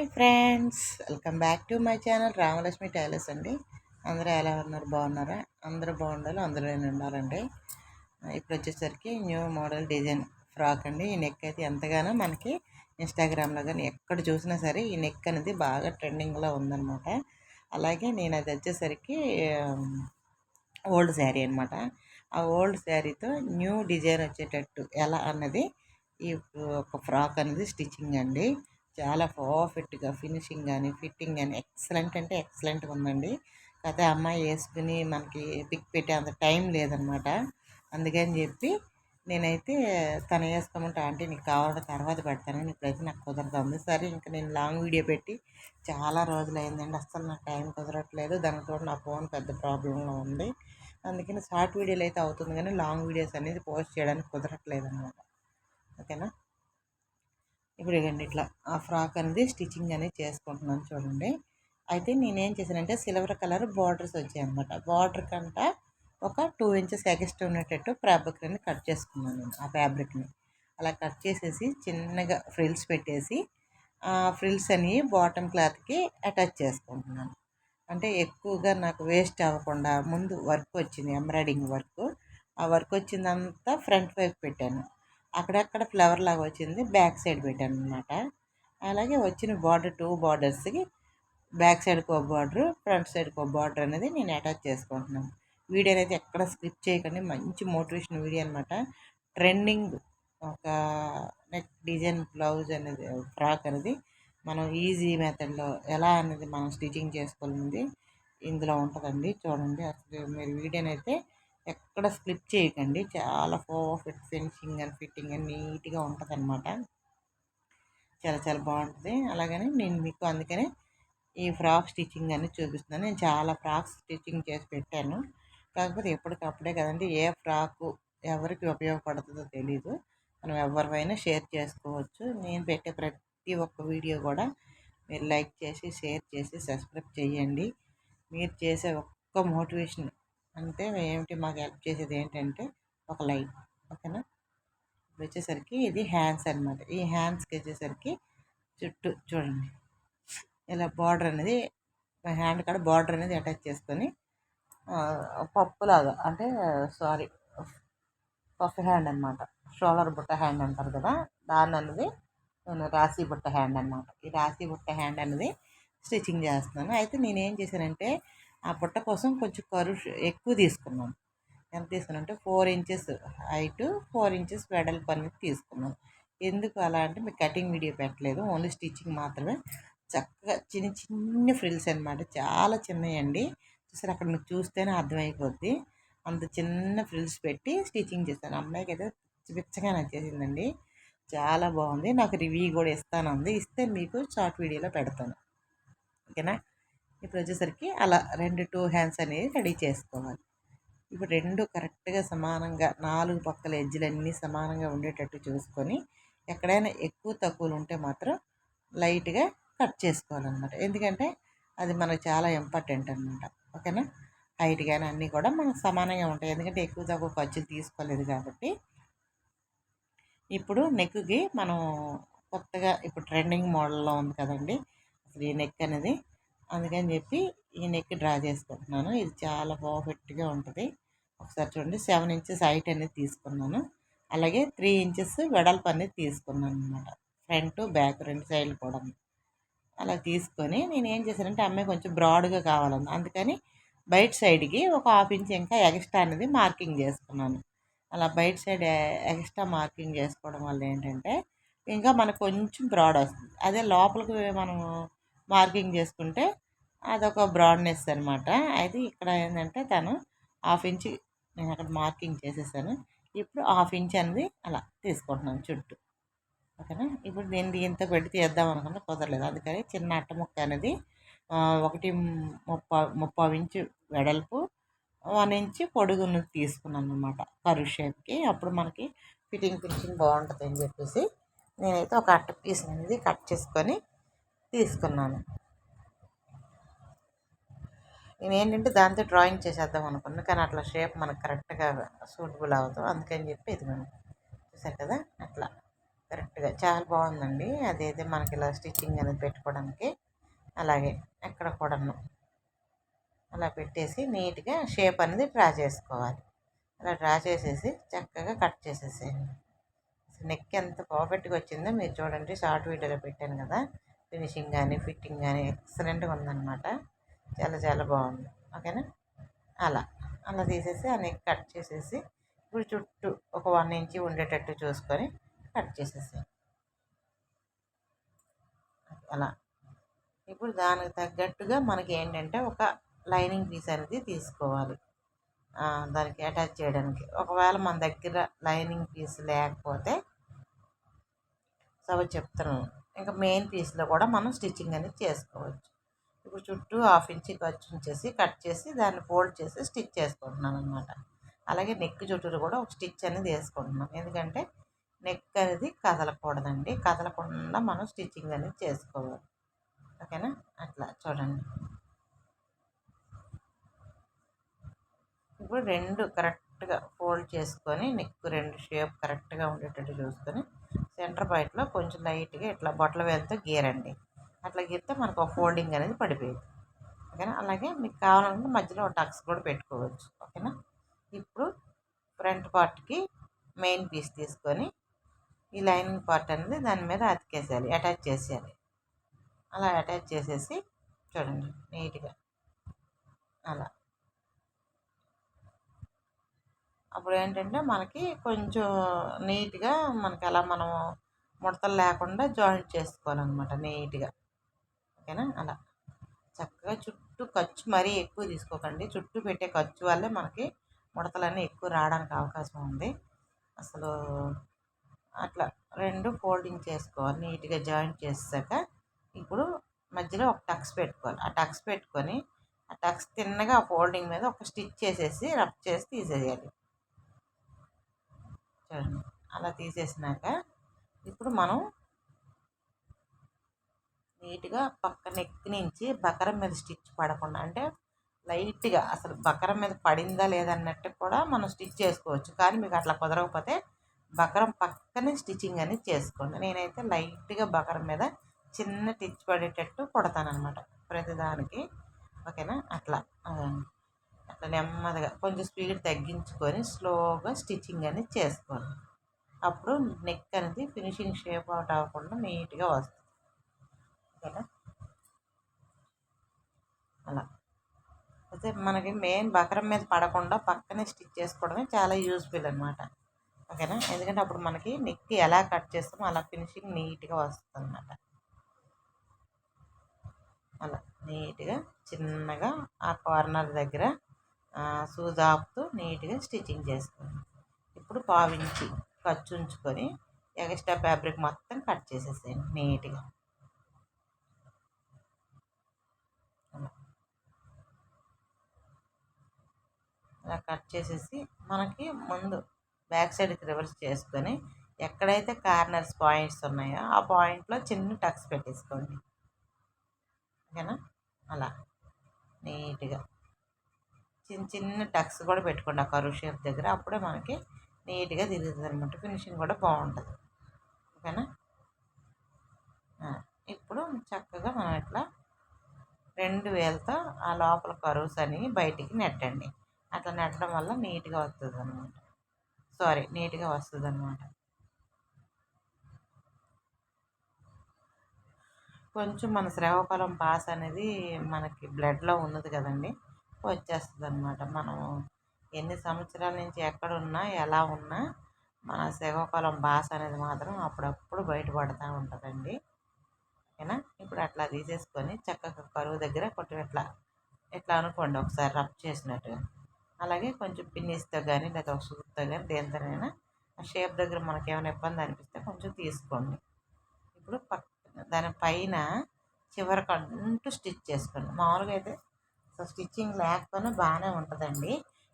Hi friends, welcome back to my channel Ramalakshmi tailors అండి. అందరూ ఎలా ఉన్నారు? బాగున్నారా? అందరూ బాగుండాలి, అందులో నేను ఉండాలండి. ఇప్పుడు వచ్చేసరికి న్యూ మోడల్ డిజైన్ ఫ్రాక్ అండి. ఈ నెక్ అయితే ఎంతగానో మనకి ఇన్స్టాగ్రామ్లో కానీ ఎక్కడ చూసినా సరే ఈ నెక్ అనేది బాగా ట్రెండింగ్లో ఉందన్నమాట. అలాగే నేను అది వచ్చేసరికి ఓల్డ్ శారీ అనమాట. ఆ ఓల్డ్ శారీతో న్యూ డిజైన్ వచ్చేటట్టు ఎలా అన్నది ఈ ఒక ఫ్రాక్ అనేది స్టిచ్చింగ్ అండి. చాలా పర్ఫెక్ట్గా ఫినిషింగ్ కానీ ఫిట్టింగ్ కానీ ఎక్సలెంట్ అంటే ఎక్సలెంట్గా ఉందండి. కాకపోతే అమ్మాయి వేసుకుని మనకి పిక్ పెట్టే అంత టైం లేదనమాట. అందుకని చెప్పి నేనైతే తను వేసుకోమంటే ఆంటీ నీకు కావాలంటే తర్వాత పెడతాను, ఇప్పుడైతే నాకు కుదరదు. సరే ఇంకా నేను లాంగ్ వీడియో పెట్టి చాలా రోజులు అయిందండి, అస్సలు నాకు టైం కుదరట్లేదు. దానితో నా ఫోన్ పెద్ద ప్రాబ్లంలో ఉంది. అందుకని షార్ట్ వీడియోలు అయితే అవుతుంది కానీ లాంగ్ వీడియోస్ అనేది పోస్ట్ చేయడానికి కుదరట్లేదు అనమాట. ఓకేనా. ఇప్పుడు ఇవ్వండి ఇట్లా ఆ ఫ్రాక్ అనేది స్టిచ్చింగ్ అనేది చేసుకుంటున్నాను చూడండి. అయితే నేనేం చేశానంటే సిల్వర్ కలర్ బార్డర్స్ వచ్చాయి అనమాట. బార్డర్ కంట ఒక 2 ఇంచెస్ ఎక్స్ట్రా ఉండేటట్టు ఫ్యాబ్రిక్ని కట్ చేసుకున్నాను నేను. ఆ ఫ్యాబ్రిక్ని అలా కట్ చేసేసి చిన్నగా ఫ్రిల్స్ పెట్టేసి ఆ ఫ్రిల్స్ అని బాటమ్ క్లాత్కి అటాచ్ చేసుకుంటున్నాను. అంటే ఎక్కువగా నాకు వేస్ట్ అవ్వకుండా ముందు వర్క్ వచ్చింది, ఎంబ్రాయిడింగ్ వర్క్. ఆ వర్క్ వచ్చిందంతా ఫ్రంట్ వైపు పెట్టాను. అక్కడక్కడ ఫ్లవర్ లాగా వచ్చింది బ్యాక్ సైడ్ పెట్టాను అనమాట. అలాగే వచ్చిన బార్డర్ 2 బార్డర్స్కి బ్యాక్ సైడ్కి ఒక బార్డర్, ఫ్రంట్ సైడ్కి ఒక బార్డర్ అనేది నేను అటాచ్ చేసుకుంటున్నాను. వీడియో అనేది ఎక్కడ స్కిప్ చేయకండి, మంచి మోటివేషన్ వీడియో అనమాట. ట్రెండింగ్ ఒక నెక్ డిజైన్ బ్లౌజ్ అనేది ఫ్రాక్ అనేది మనం ఈజీ మెథడ్లో ఎలా అనేది మనం స్టిచ్చింగ్ చేసుకోవాలనేది ఇందులో ఉంటుందండి. చూడండి, అసలు మీరు వీడియోని అయితే ఎక్కడ స్కిప్ చేయకండి. చాలా పర్ఫెక్ట్ ఫినిషింగ్ అండ్ ఫిట్టింగ్ అని నీట్గా ఉంటుంది అనమాట. చాలా చాలా బాగుంటుంది. అలాగని నేను మీకు అందుకనే ఈ ఫ్రాక్ స్టిచ్చింగ్ అని చూపిస్తున్నాను. నేను చాలా ఫ్రాక్స్ స్టిచ్చింగ్ చేసి పెట్టాను. కాకపోతే ఎప్పటికప్పుడే కదండి, ఏ ఫ్రాకు ఎవరికి ఉపయోగపడుతుందో తెలీదు. మనం ఎవరివైనా షేర్ చేసుకోవచ్చు. నేను పెట్టే ప్రతి ఒక్క వీడియో కూడా మీరు లైక్ చేసి షేర్ చేసి సబ్స్క్రైబ్ చేయండి. మీరు చేసే ఒక్క మోటివేషన్ అంటే ఏమిటి, మాకు హెల్ప్ చేసేది ఏంటంటే ఒక లైక్. ఓకేనా. ఇప్పుడు వచ్చేసరికి ఇది హ్యాండ్స్ అనమాట. ఈ హ్యాండ్స్కి వచ్చేసరికి చుట్టూ చూడండి ఇలా బార్డర్ అనేది హ్యాండ్ కాడ బార్డర్ అనేది అటాచ్ చేసుకొని పప్పులాగా అంటే సారీ పఫ్ హ్యాండ్ అనమాట. షోల్డర్ బుట్ట హ్యాండ్ అంటారు కదా, దాన్ని అనేది నేను రాశి బుట్ట హ్యాండ్ అనమాట. ఈ రాశి బుట్ట హ్యాండ్ అనేది స్టిచ్చింగ్ చేస్తున్నాను. అయితే నేనేం చేశానంటే ఆ బుట్ట కోసం కొంచెం కరువు ఎక్కువ తీసుకున్నాను. ఎంత తీసుకున్నానంటే 4 ఇంచెస్ హైటు, 4 ఇంచెస్ వెడల్పు అనేది తీసుకున్నాను. ఎందుకు అలా అంటే మీకు కటింగ్ వీడియో పెట్టలేదు, ఓన్లీ స్టిచ్చింగ్ మాత్రమే. చక్కగా చిన్న చిన్న ఫ్రిల్స్ అనమాట, చాలా చిన్నయండి. చూసారు, అక్కడ మీకు చూస్తేనే అర్థమైపోద్ది. అంత చిన్న ఫ్రిల్స్ పెట్టి స్టిచ్చింగ్ చేశాను. అమ్మాయికి అయితే పిచ్చగా నచ్చేసిందండి, చాలా బాగుంది. నాకు రివ్యూ కూడా ఇస్తానంది, ఇస్తే మీకు షార్ట్ వీడియోలో పెడతాను. ఓకేనా. ఇప్పుడు వచ్చేసరికి అలా 2 హ్యాండ్స్ అనేది రెడీ చేసుకోవాలి. ఇప్పుడు 2 కరెక్ట్గా సమానంగా 4 పక్కల ఎడ్జ్లన్నీ సమానంగా ఉండేటట్టు చూసుకొని ఎక్కడైనా ఎక్కువ తక్కువలు ఉంటే మాత్రం లైట్గా కట్ చేసుకోవాలన్నమాట. ఎందుకంటే అది మనకు చాలా ఇంపార్టెంట్ అనమాట. ఓకేనా. హైట్ కానీ అన్నీ కూడా మనకు సమానంగా ఉంటాయి, ఎందుకంటే ఎక్కువ తక్కువ ఖర్చులు తీసుకోలేదు కాబట్టి. ఇప్పుడు నెక్కి మనం కొత్తగా ఇప్పుడు ట్రెండింగ్ మోడల్లో ఉంది కదండి అసలు ఈ నెక్ అనేది. అందుకని చెప్పి ఈ నెక్ డ్రా చేసుకుంటున్నాను. ఇది చాలా పర్ఫెక్ట్గా ఉంటుంది. ఒకసారి చూడండి, 7 ఇంచెస్ హైట్ అనేది తీసుకున్నాను. అలాగే 3 ఇంచెస్ వెడల్పు అనేది తీసుకున్నాను అనమాట. ఫ్రంట్ బ్యాక్ 2 సైడ్లు కూడా అలా తీసుకొని నేను ఏం చేశానంటే అమ్మాయి కొంచెం బ్రాడ్గా కావాలన్నా, అందుకని బయట సైడ్కి ఒక 1/2 ఇంచ్ ఇంకా ఎక్స్ట్రా అనేది మార్కింగ్ చేసుకున్నాను. అలా బయట సైడ్ ఎక్స్ట్రా మార్కింగ్ చేసుకోవడం వల్ల ఏంటంటే ఇంకా మనకు కొంచెం బ్రాడ్ వస్తుంది. అదే లోపలికి మనం మార్కింగ్ చేసుకుంటే అదొక బ్రాడ్నెస్ అనమాట. అయితే ఇక్కడ ఏంటంటే తను 1/2 ఇంచ్ నేను అక్కడ మార్కింగ్ చేసేసాను. ఇప్పుడు 1/2 ఇంచ్ అనేది అలా తీసుకుంటున్నాను చుట్టూ. ఓకేనా. ఇప్పుడు నేను దీంతో పెట్టి తీద్దాం అనుకుంటే కుదరలేదు, అందుకని చిన్న అట్ట ముక్క అనేది 1.35 ఇంచు వెడల్పు, 1 ఇంచ్ పొడుగును తీసుకున్నాను అనమాట కర్వ్ షేప్కి. అప్పుడు మనకి ఫిట్టింగ్ బాగుంటుంది అని చెప్పేసి నేనైతే ఒక అట్ట పీస్ అనేది కట్ చేసుకొని తీసుకున్నాను. నేను ఏంటంటే దాంతో డ్రాయింగ్ చేసేద్దాం అనుకున్నాను, కానీ అట్లా షేప్ మనకు కరెక్ట్గా సూటబుల్ అవుతాం, అందుకని చెప్పి ఇది మనం చూసారు కదా అట్లా కరెక్ట్గా చాలా బాగుందండి. అదైతే మనకి ఇలా స్టిచ్చింగ్ అనేది పెట్టుకోవడానికి. అలాగే ఎక్కడ కూడాను అలా పెట్టేసి నీట్గా షేప్ అనేది డ్రా చేసుకోవాలి. అలా డ్రా చేసేసి చక్కగా కట్ చేసేసేయండి. నెక్ ఎంత పర్ఫెక్ట్గా వచ్చిందో మీరు చూడండి. షార్ట్ వీడియోలో పెట్టాను కదా, ఫినిషింగ్ కానీ ఫిట్టింగ్ కానీ ఎక్సలెంట్గా ఉందన్నమాట. చాలా చాలా బాగుంది. ఓకేనా. అలా అలా తీసేసి ఆ నెక్ కట్ చేసేసి ఇప్పుడు చుట్టూ ఒక 1 ఇంచ్ ఉండేటట్టు చూసుకొని కట్ చేసేసి అలా. ఇప్పుడు దానికి తగ్గట్టుగా మనకి ఏంటంటే ఒక లైనింగ్ పీస్ అనేది తీసుకోవాలి దానికి అటాచ్ చేయడానికి. ఒకవేళ మన దగ్గర లైనింగ్ పీస్ లేకపోతే సపోజ్ చెప్తున్నాను, ఇంకా మెయిన్ పీస్లో కూడా మనం స్టిచ్చింగ్ అనేది చేసుకోవచ్చు. ఇప్పుడు చుట్టూ 1/2 ఇంచ్ ఖర్చు ఉంచేసి కట్ చేసి దాన్ని ఫోల్డ్ చేసి స్టిచ్ చేసుకుంటున్నాను అనమాట. అలాగే నెక్ చుట్టూరు కూడా ఒక స్టిచ్ అనేది వేసుకుంటున్నాం. ఎందుకంటే నెక్ అనేది కదలకూడదండి. కదలకుండా మనం స్టిచ్చింగ్ అనేది చేసుకోవాలి. ఓకేనా. అట్లా చూడండి. ఇప్పుడు 2 కరెక్ట్గా ఫోల్డ్ చేసుకొని నెక్ 2 షేప్ కరెక్ట్గా ఉండేటట్టు చూసుకొని సెంటర్ పాయింట్లో కొంచెం లైట్గా ఇట్లా బొట్టల వేలుతో గీరండి. అట్లా గీరితే మనకు ఒక ఫోల్డింగ్ అనేది పడిపోయింది. ఓకేనా. అలాగే మీకు కావాలంటే మధ్యలో టక్స్ కూడా పెట్టుకోవచ్చు. ఓకేనా. ఇప్పుడు ఫ్రంట్ పార్ట్కి మెయిన్ పీస్ తీసుకొని ఈ లైనింగ్ పార్ట్ అనేది దాని మీద అతికేసేయాలి, అటాచ్ చేసేయాలి. అలా అటాచ్ చేసేసి చూడండి నీట్గా అలా. అప్పుడు ఏంటంటే మనకి కొంచెం నీట్గా మనకి అలా మనం ముడతలు లేకుండా జాయింట్ చేసుకోవాలన్నమాట నీట్గా. ఓకేనా. అలా చక్కగా చుట్టూ ఖర్చు మరీ ఎక్కువ తీసుకోకండి. చుట్టూ పెట్టే ఖర్చు వల్లే మనకి ముడతలన్నీ ఎక్కువ రావడానికి అవకాశం ఉంది. అసలు అట్లా 2 ఫోల్డింగ్ చేసుకోవాలి నీట్గా జాయింట్ చేసాక. ఇప్పుడు మధ్యలో ఒక టక్స్ పెట్టుకోవాలి. ఆ టక్స్ పెట్టుకొని ఆ టక్స్ తిన్నగా ఆ ఫోల్డింగ్ మీద ఒక స్టిచ్ చేసేసి రబ్ చేసి తీసేయాలి. చూడండి అలా తీసేసినాక ఇప్పుడు మనం నీట్గా పక్క నెక్ నుంచి బకరం మీద స్టిచ్ పడకుండా, అంటే లైట్గా అసలు బకరం మీద పడిందా లేదన్నట్టు కూడా మనం స్టిచ్ చేసుకోవచ్చు. కానీ మీకు అట్లా కుదరకపోతే బకరం పక్కనే స్టిచ్చింగ్ అనేది చేసుకోండి. నేనైతే లైట్గా బకరం మీద చిన్న టిచ్ పడేటట్టు కుడతానమాట ప్రతిదానికి. ఓకేనా. అట్లా అట్లా నెమ్మదిగా కొంచెం స్పీడ్ తగ్గించుకొని స్లోగా స్టిచ్చింగ్ అనేది చేసుకోండి. అప్పుడు నెక్ అనేది ఫినిషింగ్ షేప్ అవుట్ అవ్వకుండా నీట్గా వస్తుంది. ఓకేనా. అలా అయితే మనకి మెయిన్ బకరం మీద పడకుండా పక్కనే స్టిచ్ చేసుకోవడమే చాలా యూజ్ఫుల్ అనమాట. ఓకేనా. ఎందుకంటే అప్పుడు మనకి నెక్ ఎలా కట్ చేస్తామో అలా ఫినిషింగ్ నీట్గా వస్తుంది అనమాట. అలా నీట్గా చిన్నగా ఆ కార్నర్ దగ్గర సూది ఆపుతూ నీట్గా స్టిచ్చింగ్ చేసుకోండి. ఇప్పుడు 1/2 ఇంచ్ ఖర్చు ఉంచుకొని ఎక్స్ట్రా ఫ్యాబ్రిక్ మొత్తం కట్ చేసేసేయండి నీట్గా. అలా కట్ చేసేసి మనకి ముందు బ్యాక్ సైడ్కి రివర్స్ చేసుకొని ఎక్కడైతే కార్నర్స్ పాయింట్స్ ఉన్నాయో ఆ పాయింట్లో చిన్న టక్స్ పెట్టేసుకోండి. ఓకేనా. అలా నీట్గా చిన్న చిన్న టక్స్ కూడా పెట్టుకోండి ఆ కరువు షేప్ దగ్గర. అప్పుడే మనకి నీట్గా తిరుగుతుంది అనమాట. ఫినిషింగ్ కూడా బాగుంటుంది. ఓకేనా. ఇప్పుడు చక్కగా మనం ఇట్లా 2 వేలతో ఆ లోపల కరువుస్ అని బయటికి నెట్టండి. అట్లా నెట్టడం వల్ల నీట్గా వస్తుంది అనమాట. నీట్గా వస్తుంది అనమాట. కొంచెం మన శ్రావకాలం పాస్ అనేది మనకి బ్లడ్లో ఉన్నది కదండి, వచ్చేస్తుంది అనమాట. మనం ఎన్ని సంవత్సరాల నుంచి ఎక్కడున్నా ఎలా ఉన్నా మన శ్రీకాకుళం భాష అనేది మాత్రం అప్పుడప్పుడు బయటపడుతూ ఉంటుందండి. ఓకేనా. ఇప్పుడు అట్లా తీసేసుకొని చక్కగా కరువు దగ్గర కొంచెం ఇట్లా ఇట్లా అనుకోండి ఒకసారి రబ్ చేసినట్టుగా. అలాగే కొంచెం పిన్నిస్తో కానీ లేదా ఒక సూత్తో కానీ దేనితోనైనా ఆ షేప్ దగ్గర మనకి ఏమైనా ఇబ్బంది అనిపిస్తే కొంచెం తీసుకోండి. ఇప్పుడు దానిపైన చివరికి అంటూ స్టిచ్ చేసుకోండి. మామూలుగా అయితే స్టిచ్చింగ్ లేకపోయినా బాగానే ఉంటుందండి,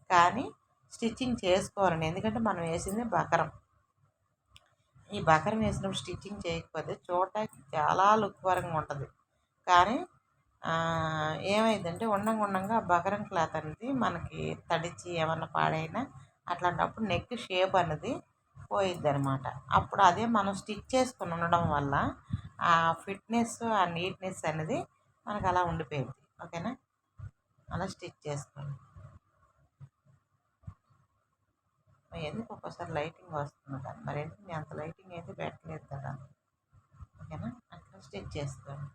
కానీ స్టిచ్చింగ్ చేసుకోవాలండి. ఎందుకంటే మనం వేసింది బకరం. ఈ బకరం వేసినప్పుడు స్టిచ్చింగ్ చేయకపోతే చూడటానికి చాలా లుక్ పరంగా ఉంటుంది. కానీ ఏమైందంటే ఉండంగా బకరం క్లాత్ అనేది మనకి తడిచి ఏమన్నా పాడైనా అట్లాంటప్పుడు నెక్ షేప్ అనేది పోయిద్ది అనమాట. అప్పుడు అదే మనం స్టిచ్ చేసుకుని ఉండడం వల్ల ఆ ఫిట్నెస్ ఆ నీట్నెస్ అనేది మనకు అలా ఉండిపోయింది. ఓకేనా, అలా స్టిచ్ చేసుకోండి. ఎందుకు ఒక్కోసారి లైటింగ్ వస్తుంది కదా, మరి ఎందుకు నేను అంత లైటింగ్ అయితే పెట్టలేదు కదా. ఓకేనా, అట్లా స్టిచ్ చేసుకోండి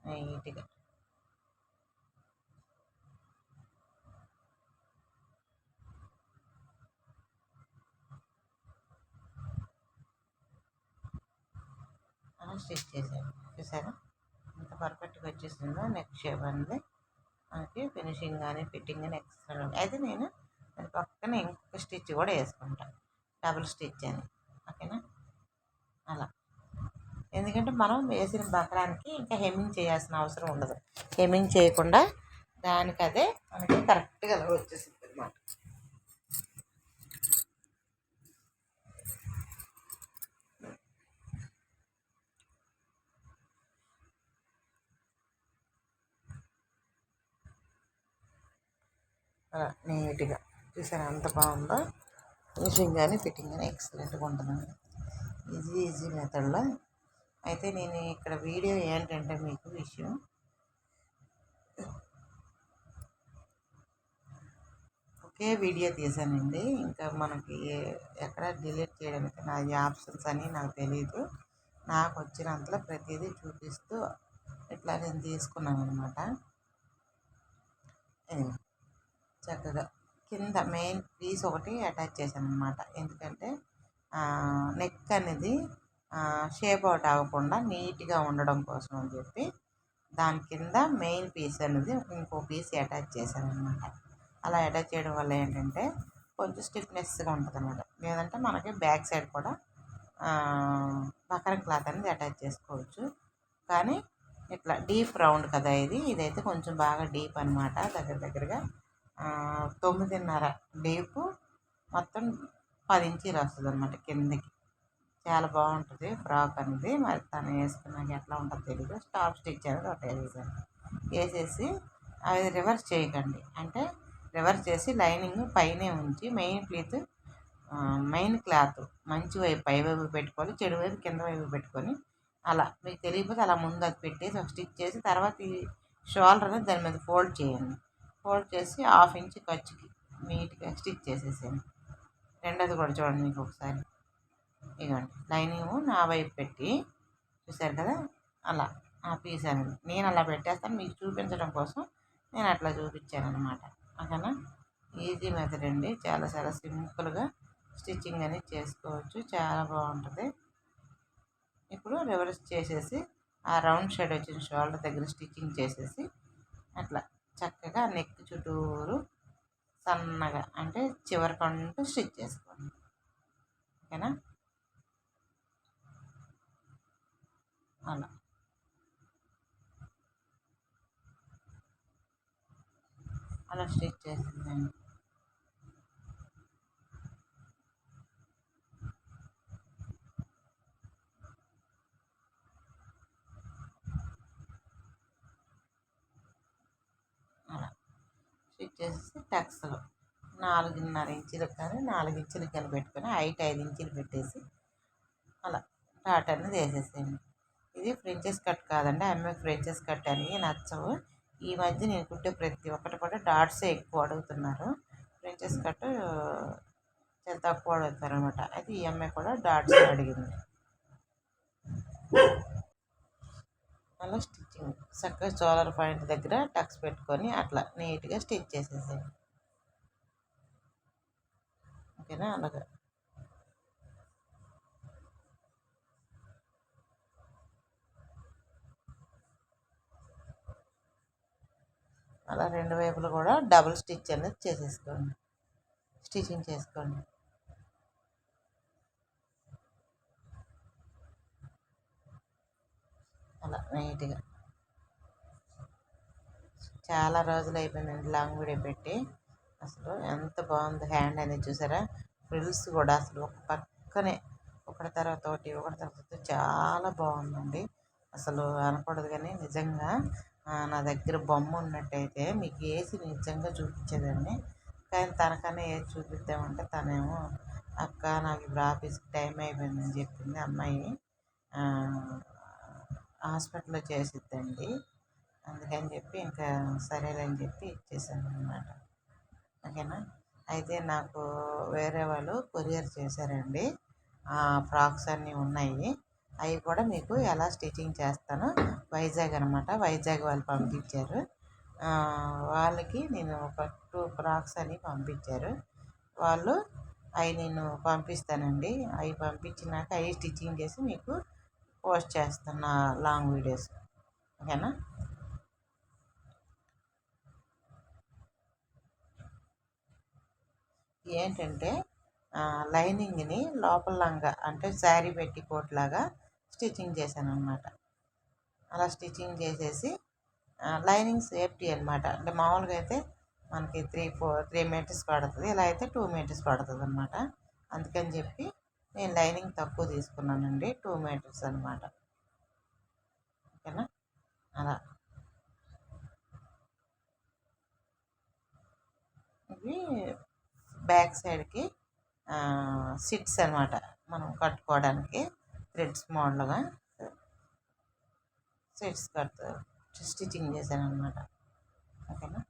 నీట్గా. అలా స్టిచ్ చేసాను. చూసారా ఎంత పర్ఫెక్ట్గా వచ్చేసిందో. నెక్ షేప్ అనేది మనకి ఫినిషింగ్ కానీ ఫిట్టింగ్ కానీ ఎక్సలెంట్. అయితే నేను దాని పక్కన ఇంకొక స్టిచ్ కూడా వేసుకుంటాను, డబుల్ స్టిచ్ అని. ఓకేనా, అలా. ఎందుకంటే మనం వేసిన బకరానికి ఇంకా హెమ్మింగ్ చేయాల్సిన అవసరం ఉండదు. హెమ్మింగ్ చేయకుండా దానికి అదే మనకి కరెక్ట్గా అలా వచ్చేసింది అనమాట. అలా నీట్గా చూసారా ఎంత బాగుందో. ఫినిషింగ్ కానీ ఫిట్టింగ్ కానీ ఎక్సలెంట్గా ఉంటుందండి. ఈజీ మెథడ్లో. అయితే నేను ఇక్కడ వీడియో ఏంటంటే మీకు విషయం ఒకే వీడియో తీసానండి. ఇంకా మనకి ఎక్కడ డిలీట్ చేయడానికి నా ఆప్షన్స్ అని నాకు తెలియదు. నాకు వచ్చినంతలో ప్రతిదీ చూపిస్తూ ఇట్లా నేను తీసుకున్నాను అనమాట. చక్కగా కింద మెయిన్ పీస్ ఒకటి అటాచ్ చేశాను అనమాట. ఎందుకంటే నెక్ అనేది షేప్ అవుట్ అవ్వకుండా నీట్గా ఉండడం కోసం అని చెప్పి దాని కింద మెయిన్ పీస్ అనేది ఇంకో పీస్ అటాచ్ చేశాను అనమాట. అలా అటాచ్ చేయడం వల్ల ఏంటంటే కొంచెం స్టిఫ్నెస్గా ఉంటుంది అనమాట. లేదంటే మనకి బ్యాక్ సైడ్ కూడా బకరం క్లాత్ అనేది అటాచ్ చేసుకోవచ్చు. కానీ ఇట్లా డీప్ రౌండ్ కదా ఇదైతే కొంచెం బాగా డీప్ అనమాట. దగ్గరగా 9.5 డీపు, మొత్తం 10 ఇంచీలు వస్తుంది అనమాట కిందకి. చాలా బాగుంటుంది ఫ్రాక్ అనేది. మరి తను వేసుకున్నాక ఎట్లా ఉంటుందో తెలియదు. స్టాప్ స్టిచ్ అనేది ఒకటి వేసేసి అది రివర్స్ చేయకండి. అంటే రివర్స్ చేసి లైనింగ్ పైనే ఉంచి మెయిన్ క్లాత్ మంచి వైపు పై వైపు పెట్టుకొని, చెడు వైపు కింద వైపు పెట్టుకొని, అలా మీకు తెలియకపోతే అలా ముందు అది పెట్టేసి ఒక స్టిచ్ చేసి తర్వాత ఈ షోల్డర్ అనేది దాని మీద ఫోల్డ్ చేయండి. ఫోల్డ్ చేసి 1/2 ఇంచ్ ఖర్చుకి నీట్గా స్టిచ్ చేసేసేయండి. రెండోది కూడా చూడండి మీకు ఒకసారి. ఇదిగోండి లైనింగ్ నా వైపు పెట్టి చూసారు కదా, అలా ఆ పీస్ అనేది నేను అలా పెట్టేస్తాను మీకు చూపించడం కోసం. నేను అట్లా చూపించాను అనమాట. ఓకేనా, ఈజీ మెథడ్ అండి. చాలా సింపుల్గా స్టిచ్చింగ్ అనేది చేసుకోవచ్చు. చాలా బాగుంటుంది. ఇప్పుడు రివర్స్ చేసేసి ఆ రౌండ్ షేడ్ వచ్చిన షోల్డర్ దగ్గర స్టిచ్చింగ్ చేసేసి అట్లా చక్కగా నెక్ చుట్టూరు సన్నగా అంటే చివరి కంటూ స్టిచ్ చేసుకోండి. ఓకేనా, అలా స్టిచ్ చేసిందండి. అలా స్టిచ్ చేసేసి టక్స్లో 4.5 ఇంచులకు కానీ 4 ఇంచులకు కానీ పెట్టుకొని హైట్ 5 ఇంచులు పెట్టేసి అలా డాట్ అనేది వేసేసేయండి. ఇది ఫ్రెంచెస్ కట్ కాదండి. అమ్మాయి ఫ్రెంచెస్ కట్ అని నచ్చవు. ఈ మధ్య నేను కుట్టే ప్రతి ఒక్కటి కూడా డాట్సే ఎక్కువ అడుగుతున్నారు. ఫ్రెంచెస్ కట్ చాలా తక్కువ అడుగుతారు అనమాట. అయితే ఈ అమ్మాయి కూడా డాట్స్ అడిగింది. అలా స్టిచ్చింగ్ చక్కగా షోల్డర్ పాయింట్ దగ్గర టక్స్ పెట్టుకొని అట్లా నీట్గా స్టిచ్ చేసేసేయండి. ఓకేనా, అలాగా అలా రెండు వైపులు కూడా డబుల్ స్టిచ్ అనేది చేసేసుకోండి, స్టిచ్చింగ్ చేసుకోండి. అలా నీట్గా. చాలా రోజులు అయిపోయిందండి లాంగ్ వీడియో పెట్టి. అసలు ఎంత బాగుంది హ్యాండ్ అనేది చూసారా. ఫ్రిల్స్ కూడా అసలు ఒక పక్కనే ఒకటి తర్వాత ఒకటి చాలా బాగుందండి. అసలు అనకూడదు కానీ నిజంగా నా దగ్గర బొమ్మ ఉన్నట్టయితే మీకు వేసి నిజంగా చూపించేదాన్ని. కానీ తనకన్నా ఏది చూపిద్దామంటే తనేమో అక్క నాకు ఇప్పుడు ఆఫీస్కి టైం అయిపోయిందని చెప్పింది అమ్మాయి. హాస్పిటల్లో చేసిద్దండి, అందుకని చెప్పి ఇంకా సరేలేని చెప్పి ఇచ్చేసాను అనమాట. ఓకేనా. అయితే నాకు వేరే వాళ్ళు కొరియర్ చేశారండి, ఫ్రాక్స్ అన్నీ ఉన్నాయి. అవి కూడా మీకు ఎలా స్టిచ్చింగ్ చేస్తానో వైజాగ్ అనమాట, వైజాగ్ వాళ్ళు పంపించారు. వాళ్ళకి నేను ఒక 2 ఫ్రాక్స్ అని పంపించారు వాళ్ళు. అవి నేను పంపిస్తానండి. అవి పంపించినాక అవి స్టిచ్చింగ్ చేసి మీకు పోస్ట్ చేస్తున్న లాంగ్ వీడియోస్. ఓకేనా. ఏంటంటే లైనింగ్ని లోపల లంగా అంటే శారీ పెట్టి కోట్లాగా స్టిచ్చింగ్ చేశాను అనమాట. అలా స్టిచ్చింగ్ చేసేసి లైనింగ్ సేఫ్టీ అనమాట. అంటే మామూలుగా అయితే మనకి 3 మీటర్స్ పడుతుంది, ఇలా అయితే 2 మీటర్స్ పడుతుంది అనమాట. అందుకని చెప్పి నేను లైనింగ్ తక్కువ తీసుకున్నానండి, 2 మీటర్స్ అనమాట. ఓకేనా. అలా ఇవి బ్యాక్ సైడ్కి సిట్స్ అనమాట, మనం కట్టుకోవడానికి థ్రెడ్స్ మోడల్గా సిట్స్ స్టిచ్చింగ్ చేశాను అనమాట. ఓకేనా.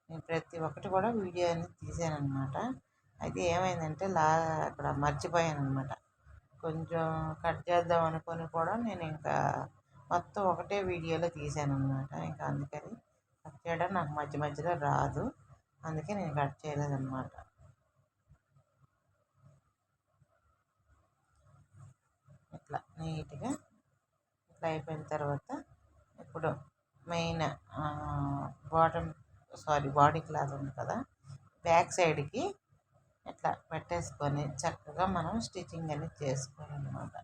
నేను ప్రతి ఒక్కటి కూడా వీడియో అనేది తీసాను అనమాట. అయితే ఏమైందంటే అక్కడ మర్చిపోయాను అనమాట. కొంచెం కట్ చేద్దాం అనుకొని కూడా నేను ఇంకా మొత్తం ఒకటే వీడియోలో తీసాను అనమాట. ఇంకా అందుకని కట్ చేయడం నాకు మధ్య మధ్యలో రాదు, అందుకే నేను కట్ చేయలేదన్నమాట. ఇట్లా నీట్గా ఇట్లా అయిపోయిన తర్వాత ఇప్పుడు మెయిన్ బాడీ క్లాత్ ఉంది కదా, బ్యాక్ సైడ్కి ఇట్లా పెట్టేసుకొని చక్కగా మనం స్టిచ్చింగ్ అనేది చేసుకోవాలన్నమాట.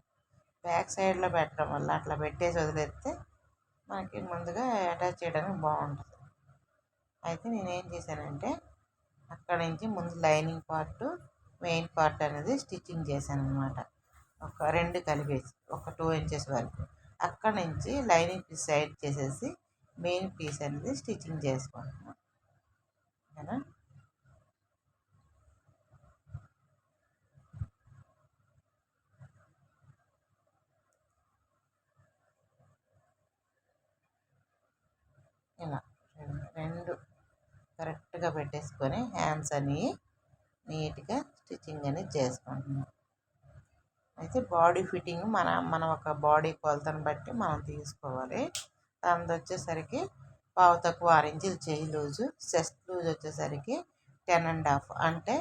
బ్యాక్ సైడ్లో పెట్టడం వల్ల అట్లా పెట్టేసి వదిలేస్తే మనకి ముందుగా అటాచ్ చేయడానికి బాగుంటుంది. అయితే నేనేం చేశానంటే అక్కడ నుంచి ముందు లైనింగ్ పార్ట్, మెయిన్ పార్ట్ అనేది స్టిచ్చింగ్ చేశాను అనమాట. ఒక 2 కలిపేసి ఒక 2 ఇంచెస్ వరకు. అక్కడ నుంచి లైనింగ్ పీస్ సైడ్ చేసేసి మెయిన్ పీస్ అనేది స్టిచ్చింగ్ చేసుకుంటున్నాను. ఓకేనా. ఇలా రెండు కరెక్ట్గా పెట్టేసుకొని హ్యాండ్స్ అని నీట్గా స్టిచ్చింగ్ అనేది చేసుకుంటున్నాం. అయితే బాడీ ఫిట్టింగ్ మన ఒక బాడీ కొలతను బట్టి మనం తీసుకోవాలి. దాని వచ్చేసరికి పావు తక్కువ 6 ఇంచులు చేయి లూజు, చెస్ట్ లూజ్ వచ్చేసరికి 10.5 అంటే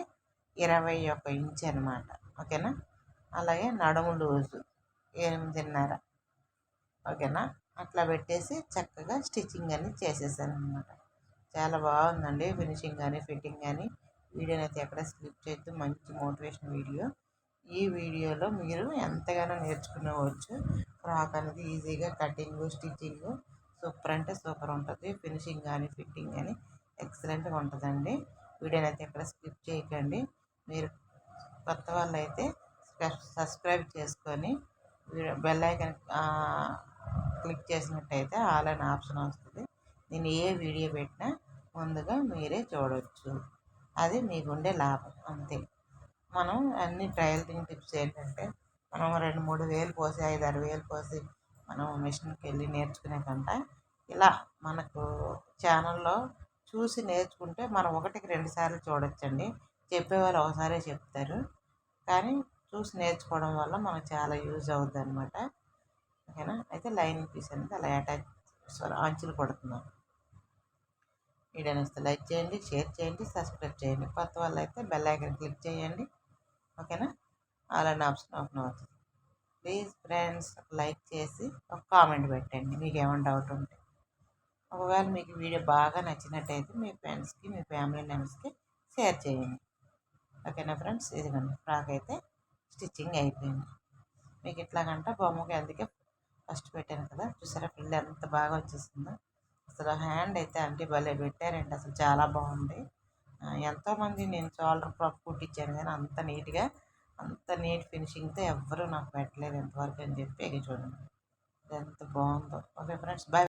21 ఇంచ్ అనమాట. ఓకేనా. అలాగే నడుము లూజు 8.5. ఓకేనా. అట్లా పెట్టేసి చక్కగా స్టిచ్చింగ్ అని చేసేసాను అనమాట. చాలా బాగుందండి ఫినిషింగ్ కానీ ఫిట్టింగ్ కానీ. వీడియోని అయితే ఎక్కడ స్కిప్ చేయొద్దు, మంచి మోటివేషన్ వీడియో. ఈ వీడియోలో మీరు ఎంతగానో నేర్చుకునేవచ్చు. ఫ్రాక్ అనేది ఈజీగా కటింగ్ స్టిచ్చింగ్ సూపర్ అంటే సూపర్ ఉంటుంది. ఫినిషింగ్ కానీ ఫిట్టింగ్ కానీ ఎక్సలెంట్గా ఉంటుందండి. వీడియోని అయితే ఎక్కడ స్కిప్ చేయకండి. మీరు కొత్త వాళ్ళు అయితే సబ్స్క్రైబ్ చేసుకొని బెల్ ఐకాన్ క్లిక్ చేసినట్టయితే ఆల్ అనే ఆప్షన్ వస్తుంది. నేను ఏ వీడియో పెట్టినా ముందుగా మీరే చూడవచ్చు. అది మీకుండే లాభం అంతే. మనం అన్ని ట్రయలింగ్ టిప్స్ ఏంటంటే మనం 2-3 వేలు పోసి 5-6 వేలు పోసి మనం మిషన్కి వెళ్ళి నేర్చుకునే కంట ఇలా మనకు ఛానల్లో చూసి నేర్చుకుంటే మనం 1-2 సార్లు చూడొచ్చండి. చెప్పేవాళ్ళు ఒకసారే చెప్తారు, కానీ చూసి నేర్చుకోవడం వల్ల మనకు చాలా యూజ్ అవుతుంది అనమాట. ఓకేనా. అయితే లైనింగ్ పీస్ అనేది అలా అంచులు కొడుతున్నాం. వీడియో నచ్చితే లైక్ చేయండి, షేర్ చేయండి, సబ్స్క్రైబ్ చేయండి. కొత్త వాళ్ళు అయితే బెల్ ఐకాన్ క్లిక్ చేయండి. ఓకేనా. ఆల్ అనే ఆప్షన్ ఓపెన్ అవుతుంది. ప్లీజ్ ఫ్రెండ్స్ లైక్ చేసి ఒక కామెంట్ పెట్టండి మీకు ఏమైనా డౌట్ ఉంటే. ఒకవేళ మీకు వీడియో బాగా నచ్చినట్టయితే మీ ఫ్రెండ్స్కి మీ ఫ్యామిలీ మెంబర్స్కి షేర్ చేయండి. ఓకేనా ఫ్రెండ్స్. ఇదిగోండి ఫ్రాక్ అయితే స్టిచ్చింగ్ అయిపోయింది. మీకు ఇట్లాగంట బొమ్మకి అందుకే ఫస్ట్ పెట్టాను కదా, చూసారా పిల్ల ఎంత బాగా వచ్చేసిందో. అసలు హ్యాండ్ అయితే అంటే భలే పెట్టారండి, అసలు చాలా బాగుంది. ఎంతోమంది నేను షోల్డర్ ఫ్రాక్ కుట్టించాను కానీ అంత నీట్ ఫినిషింగ్తో ఎవ్వరూ నాకు పెట్టలేదు ఇంతవరకు అని చెప్పి చూడండి ఎంత బాగుందో. Okay friends, bye.